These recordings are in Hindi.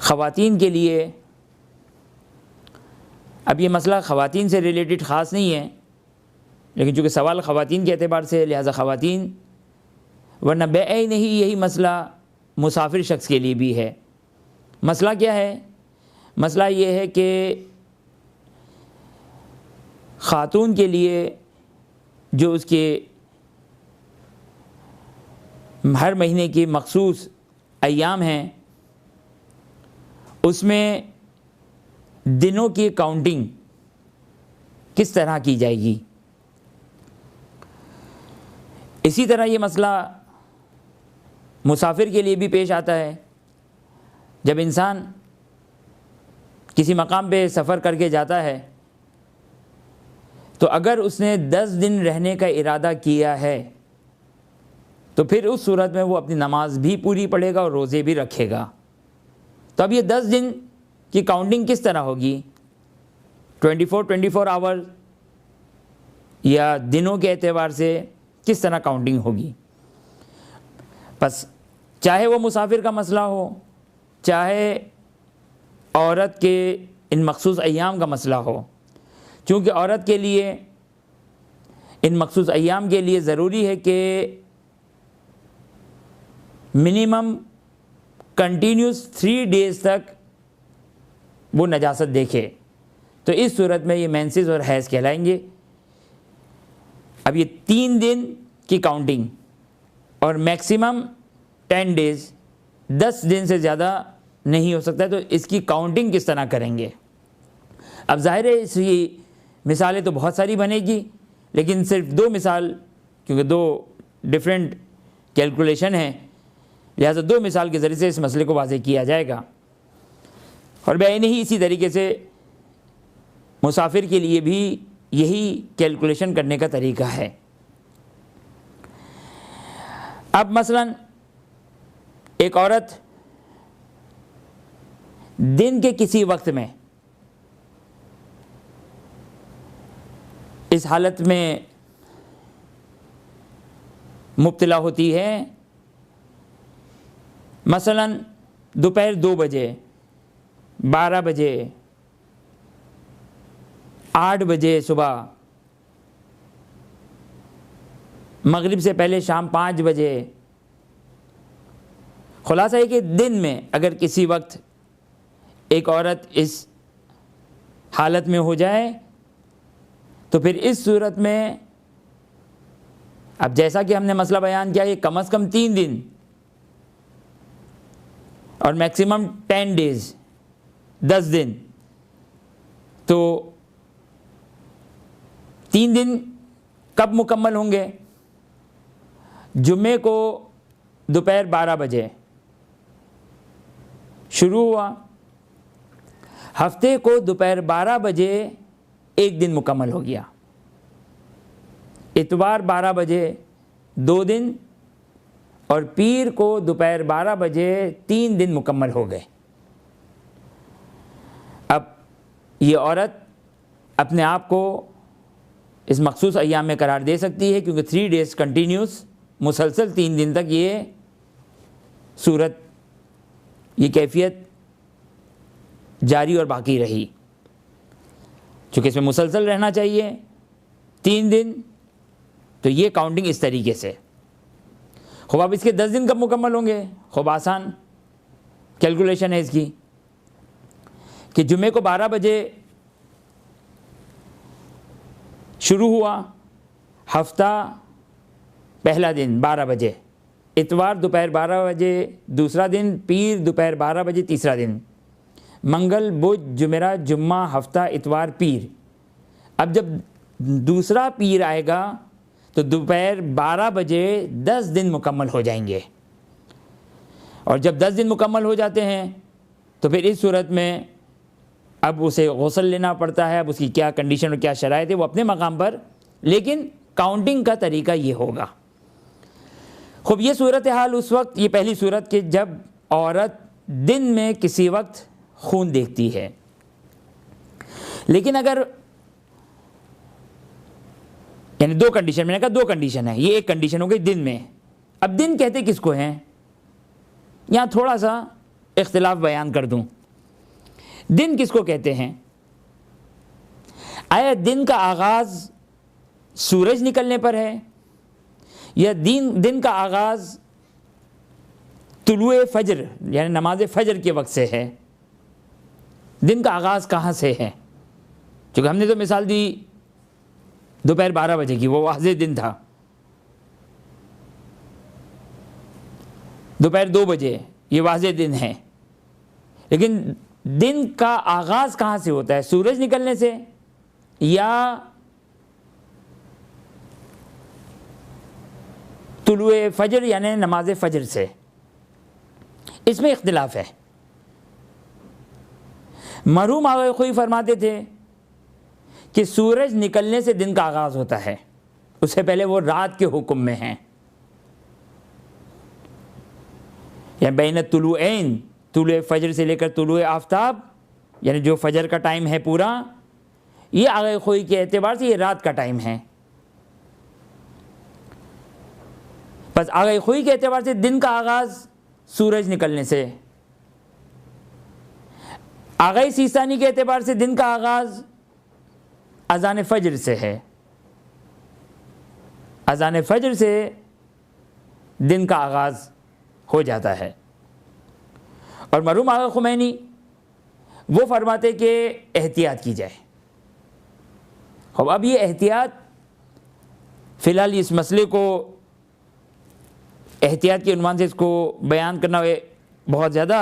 ख़वातीन के लिए, अब ये मसला ख़वातीन से रिलेटेड ख़ास नहीं है, लेकिन चूँकि सवाल ख़वातीन के एतबार से लिहाजा ख़वातीन, वरना बेअ नहीं यही मसला मुसाफिर शख्स के लिए भी है। मसला क्या है? मसला ये है कि ख़ातून के लिए जो उसके हर महीने की मखसूस अय्याम हैं, उसमें दिनों की काउंटिंग किस तरह की जाएगी। इसी तरह ये मसला मुसाफिर के लिए भी पेश आता है। जब इंसान किसी मकाम पे सफ़र करके जाता है तो अगर उसने 10 दिन रहने का इरादा किया है तो फिर उस सूरत में वो अपनी नमाज भी पूरी पढ़ेगा और रोज़े भी रखेगा। तो अब ये 10 दिन की काउंटिंग किस तरह होगी? 24 आवर या दिनों के एतबार से किस तरह काउंटिंग होगी? बस चाहे वो मुसाफिर का मसला हो, चाहे औरत के इन मखसूस अय्याम का मसला हो, चूँकि औरत के लिए इन मखसूस अय्याम के लिए ज़रूरी है कि मिनिमम कंटिन्यूस 3 डेज़ तक वो नजासत देखे, तो इस सूरत में ये मेंसेस और हैज़ कहलाएंगे। अब ये 3 दिन की काउंटिंग और मैक्सिमम 10 डेज़, 10 दिन से ज़्यादा नहीं हो सकता, तो इसकी काउंटिंग किस तरह करेंगे? अब ज़ाहिर है इसकी मिसालें तो बहुत सारी बनेगी, लेकिन सिर्फ 2 मिसाल, क्योंकि 2 डिफरेंट कैलकुलेशन हैं, लिहाजा 2 मिसाल के ज़रिए से इस मसले को वाज़ेह किया जाएगा। और बैन ही इसी तरीके से मुसाफिर के लिए भी यही कैलकुलेशन करने का तरीका है। अब मसलन एक औरत दिन के किसी वक्त में इस हालत में मुब्तला होती है, मसलन दोपहर 2 बजे, 12 बजे, 8 बजे सुबह, मगरिब से पहले शाम 5 बजे। खुलासा है कि दिन में अगर किसी वक्त एक औरत इस हालत में हो जाए तो फिर इस सूरत में, अब जैसा कि हमने मसला बयान किया, ये कम से कम 3 दिन और मैक्सिमम 10 डेज़, 10 दिन, तो 3 दिन कब मुकम्मल होंगे? जुम्मे को दोपहर 12 बजे शुरू हुआ, हफ्ते को दोपहर 12 बजे एक दिन मुकम्मल हो गया, इतवार 12 बजे 2 दिन, और पीर को दोपहर 12 बजे 3 दिन मुकम्मल हो गए। अब ये औरत अपने आप को इस मखसूस अय्याम में करार दे सकती है, क्योंकि 3 डेज़ कंटिन्यूस मुसलसल 3 दिन तक ये सूरत, ये कैफियत जारी और बाकी रही। चूँकि इसमें मुसलसल रहना चाहिए 3 दिन, तो ये काउंटिंग इस तरीके से। खूब अब इसके 10 दिन कब मुकम्मल होंगे? खूब आसान कैलकुलेशन है इसकी कि जुमे को 12 बजे शुरू हुआ, हफ्ता पहला दिन 12 बजे, इतवार दोपहर 12 बजे दूसरा दिन, पीर दोपहर 12 बजे तीसरा दिन, मंगल बुध जुमेरा जुम्मा हफ्ता इतवार पीर। अब जब दूसरा पीर आएगा तो दोपहर 12 बजे 10 दिन मुकम्मल हो जाएंगे, और जब 10 दिन मुकम्मल हो जाते हैं तो फिर इस सूरत में अब उसे गुस्ल लेना पड़ता है। अब उसकी क्या कंडीशन और क्या शराइत है वो अपने मकाम पर, लेकिन काउंटिंग का तरीका ये होगा। खूब ये सूरत हाल उस वक्त, ये पहली सूरत कि जब औरत दिन में किसी वक्त खून देखती है। लेकिन अगर यानी 2 कंडीशन, मैंने कहा 2 कंडीशन है, ये एक कंडीशन हो गई दिन में। अब दिन कहते किसको हैं? यहाँ थोड़ा सा इख्तिलाफ बयान कर दूं। दिन किसको कहते हैं? आया दिन का आगाज़ सूरज निकलने पर है, या दिन का आगाज़ तुलुए फजर यानी नमाज फजर के वक्त से है? दिन का आगाज़ कहाँ से है? क्योंकि हमने तो मिसाल दी दोपहर 12 बजे की, वो वाज़े दिन था। दोपहर 2 बजे ये वाज़े दिन है, लेकिन दिन का आगाज़ कहाँ से होता है? सूरज निकलने से या तुलुए फजर यानी नमाज फजर से? इसमें इख्तिलाफ है। मरहूम आगे खुई फरमाते थे कि सूरज निकलने से दिन का आगाज़ होता है, उससे पहले वो रात के हुक्म में हैं। या बैन तुलुऐन, तुलुए फजर से लेकर तुलुए आफ्ताब यानी जो फजर का टाइम है पूरा, ये आगे खुई के एतबार से ये रात का टाइम है। बस आगे खुई के एतबार से दिन का आगाज़ सूरज निकलने से, आगाई सीसानी के एतबार से दिन का आगाज़ अज़ान फ़जर से है। अज़ान फ़जर से दिन का आगाज़ हो जाता है। और मरहूम आगा खुमैनी वो फरमाते कि एहतियात की जाए। अब ये एहतियात फ़िलहाल इस मसले को एहतियात के उन्वान से इसको बयान करना बहुत ज़्यादा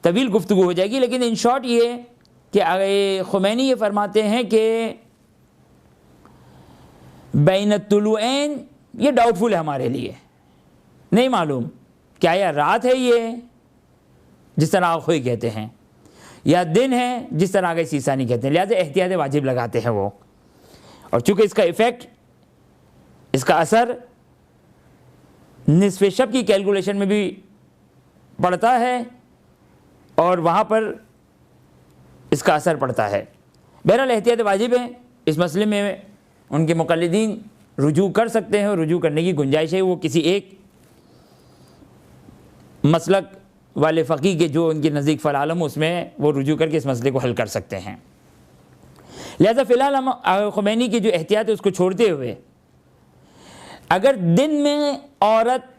तवील गुफ्तगू हो जाएगी, लेकिन इन शॉर्ट ये कि आगे खुमैनी ये फरमाते हैं कि बैन तुलुऐन ये डाउटफुल है हमारे लिए, नहीं मालूम क्या यह रात है ये जिस तरह आखोई कहते हैं, या दिन है जिस तरह आगे सीसानी कहते हैं। लिहाजा एहतियात वाजिब लगाते हैं वो। और चूँकि इसका इफ़ेक्ट, इसका असर निस्फ़े शब की कैलकुलेशन में भी पड़ता है और वहाँ पर इसका असर पड़ता है। बहरहाल एहतियात वाजिब है। इस मसले में उनके मुक़ल्लिदीन रुजू कर सकते हैं और रुजू करने की गुंजाइश है। वो किसी एक मसलक वाले फ़क़ीह के जो उनके नज़दीक फ़लालम उसमें वो रुजू करके इस मसले को हल कर सकते हैं। लिहाजा फ़िलहाल हम खुमैनी की जो एहतियात है उसको छोड़ते हुए, अगर दिन में औरत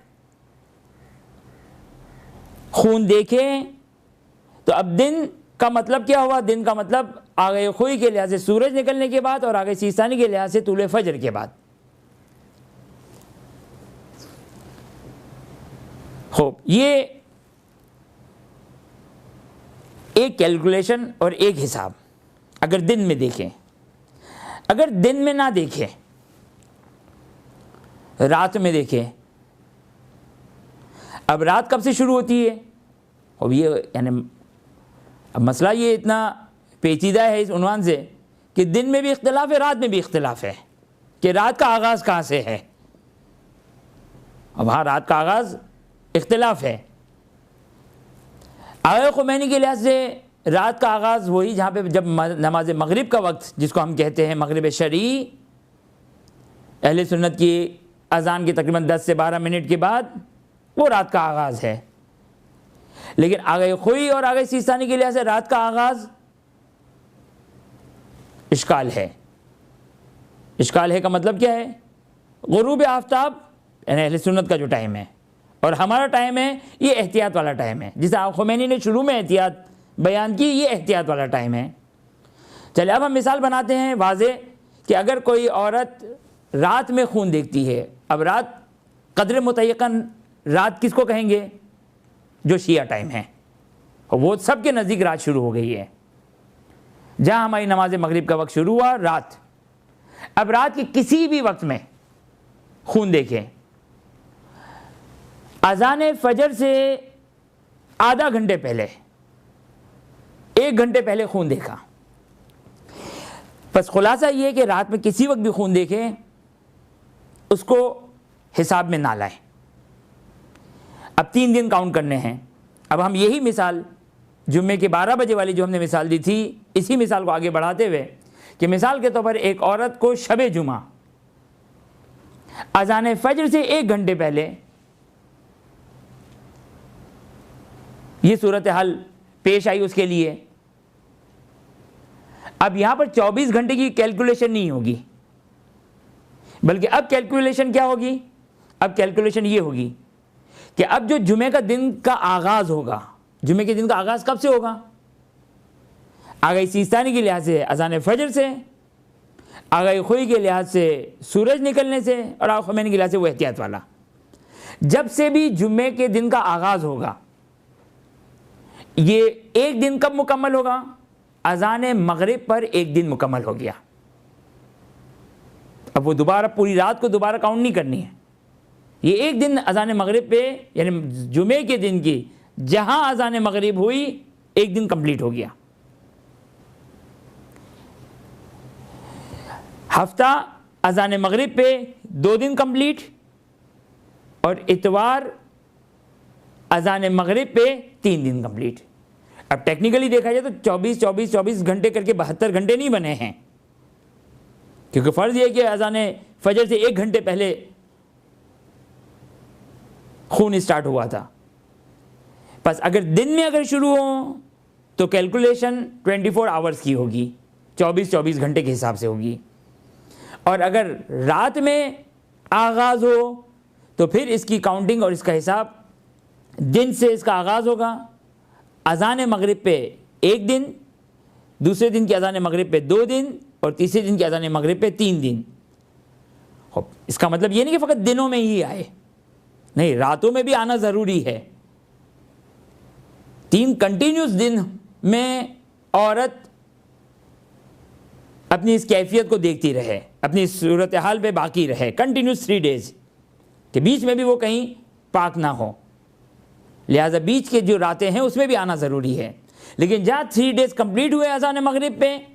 खून देखे तो अब दिन का मतलब क्या हुआ? दिन का मतलब आगे खुई के लिहाज से सूरज निकलने के बाद और आगे सीसानी के लिहाज से तुले फजर के बाद। खूब, ये एक कैलकुलेशन और एक हिसाब अगर दिन में देखें। अगर दिन में ना देखें, रात में देखें, अब रात कब से शुरू होती है? अब ये यानी अब मसला ये इतना पेचीदा है इस उन्वान से कि दिन में भी इख्तिलाफ है, रात में भी इख्तिलाफ है कि रात का आगाज़ कहाँ से है। अब हाँ, रात का आगाज़ इख्तिलाफ है। आगे खुमैनी के लिहाज से रात का आगाज़ वही जहाँ पे जब नमाज मगरिब का वक्त, जिसको हम कहते हैं मगरिब शरई, अहले सुन्नत की अज़ान के तकरीबन 10 से 12 मिनट के बाद वो रात का आगाज़ है। लेकिन आगे खुई और आगे सीसानी के लिहाज से रात का आगाज़ इश्काल है। इश्काल है का मतलब क्या है? गुरूब आफ्ताब यानी अहले सुन्नत का जो टाइम है और हमारा टाइम है, ये एहतियात वाला टाइम है। जिसे खुमैनी ने शुरू में एहतियात बयान की, ये एहतियात वाला टाइम है। चलिए अब हम मिसाल बनाते हैं वाज़े कि अगर कोई औरत रात में खून देखती है। अब रात क़द्र मुतय्यक़न रात किसको कहेंगे? जो शिया टाइम है, और वो सब के नज़दीक रात शुरू हो गई है। जहाँ हमारी नमाज मगरिब का वक्त शुरू हुआ, रात। अब रात के किसी भी वक्त में खून देखें, अज़ान फ़जर से आधा घंटे पहले, 1 घंटे पहले खून देखा, बस खुलासा ये है कि रात में किसी वक्त भी खून देखें उसको हिसाब में ना लाएं। अब 3 दिन काउंट करने हैं। अब हम यही मिसाल जुम्मे के 12 बजे वाली जो हमने मिसाल दी थी, इसी मिसाल को आगे बढ़ाते हुए कि मिसाल के तौर पर एक औरत को शबे जुमा अज़ान फ़जर से 1 घंटे पहले ये सूरत हाल पेश आई उसके लिए। अब यहां पर 24 घंटे की कैलकुलेशन नहीं होगी, बल्कि अब कैलकुलेशन क्या होगी? अब कैलकुलेशन ये होगी कि अब जो जुमे का दिन का आगाज होगा, जुमे के दिन का आगाज कब से होगा? आगाही सीस्तानी के लिहाज से अजान फजर से, आगाही खुई के लिहाज से सूरज निकलने से, और आगा खमैनी के लिहाज से वो एहतियात वाला। जब से भी जुम्मे के दिन का आगाज होगा, ये एक दिन कब मुकम्मल होगा? अजान मगरिब पर एक दिन मुकम्मल हो गया। अब वो दोबारा पूरी रात को दोबारा काउंट नहीं करनी है, ये एक दिन अजान मगरिब पे, यानी जुमे के दिन की जहां अजान मगरिब हुई एक दिन कंप्लीट हो गया। हफ्ता अजान मगरिब पे 2 दिन कंप्लीट, और इतवार अजान मगरिब पे 3 दिन कंप्लीट। अब टेक्निकली देखा जाए तो 24 घंटे करके 72 घंटे नहीं बने हैं, क्योंकि फ़र्ज़ ये है कि अजान फजर से 1 घंटे पहले खून स्टार्ट हुआ था। बस अगर दिन में अगर शुरू हो तो कैलकुलेशन 24 आवर्स की होगी, 24 घंटे के हिसाब से होगी। और अगर रात में आगाज़ हो तो फिर इसकी काउंटिंग और इसका हिसाब दिन से इसका आगाज़ होगा। अजान मगरिब पे 1 दिन, दूसरे दिन की अजान मगरिब पे 2 दिन, और तीसरे दिन की अजान मगरिब पे 3 दिन। इसका मतलब ये नहीं कि फ़कत दिनों में ही आए, नहीं, रातों में भी आना ज़रूरी है। 3 कंटिन्यूस दिन में औरत अपनी इस कैफियत को देखती रहे, अपनी सूरत हाल पे बाकी रहे, कंटिन्यूस 3 डेज़ के बीच में भी वो कहीं पाक ना हो। लिहाजा बीच के जो रातें हैं उसमें भी आना ज़रूरी है। लेकिन जहाँ 3 डेज़ कंप्लीट हुए अज़ान मगरिब पे,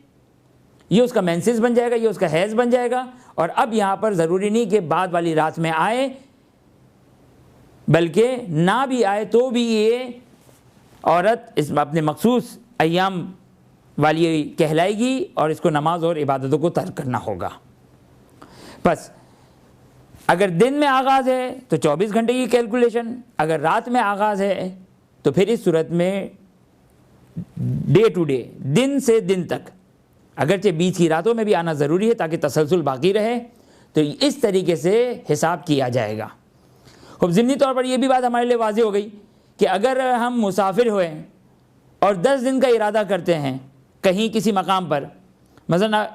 ये उसका मेंसेस बन जाएगा, ये उसका हैज़ बन जाएगा। और अब यहाँ पर ज़रूरी नहीं कि बाद वाली रात में आए, बल्कि ना भी आए तो भी ये औरत इस अपने मखसूस अय्याम वाली कहलाएगी, और इसको नमाज और इबादतों को तर्क करना होगा। बस अगर दिन में आगाज़ है तो 24 घंटे की कैलकुलेशन, अगर रात में आगाज़ है तो फिर इस सूरत में डे टू डे, दिन से दिन तक, अगरचे बीच की रातों में भी आना ज़रूरी है ताकि तसलसल बाकी रहे, तो इस तरीके से हिसाब किया जाएगा। खूब ज़िमनी तौर पर यह भी बात हमारे लिए वाज़ेह हो गई कि अगर हम मुसाफिर हुए और 10 दिन का इरादा करते हैं कहीं किसी मकाम पर, मसलन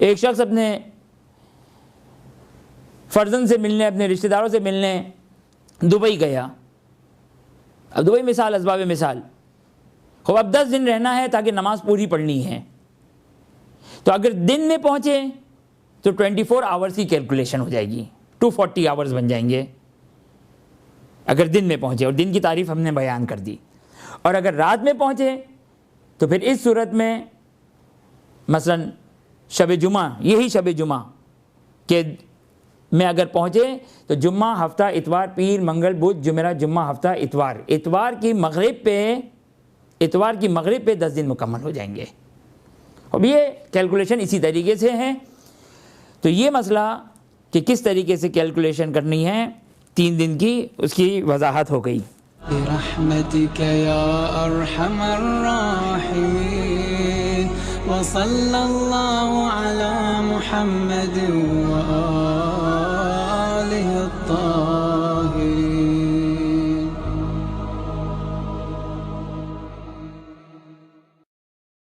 एक शख्स अपने फ़र्जन से मिलने, अपने रिश्तेदारों से मिलने दुबई गया। अब दुबई मिसाल, असबाब मिसाल, खूब अब 10 दिन रहना है ताकि नमाज पूरी पढ़नी है। तो अगर दिन में पहुँचे तो 24 आवर्स की कैलकुलेशन हो जाएगी, 240 आवर्स बन जाएंगे अगर दिन में पहुँचे, और दिन की तारीफ़ हमने बयान कर दी। और अगर रात में पहुँचे तो फिर इस सूरत में मसलन शब जुमा, यही शब जुमा के में अगर पहुँचे तो जुम्मा, हफ्ता, इतवार, पीर, मंगल, बुध, जुमेरात, जुम्मा, हफ्ता, इतवार, इतवार की मगरिब पे 10 दिन मुकम्मल हो जाएंगे। अब ये कैलकुलेशन इसी तरीके से है। तो ये मसला कि किस तरीके से कैलकुलेशन करनी है 3 दिन की, उसकी वजाहत हो गई। बिरहमतिक या अरहमर राहिमीन व सल्लल्लाहु अला मुहम्मद व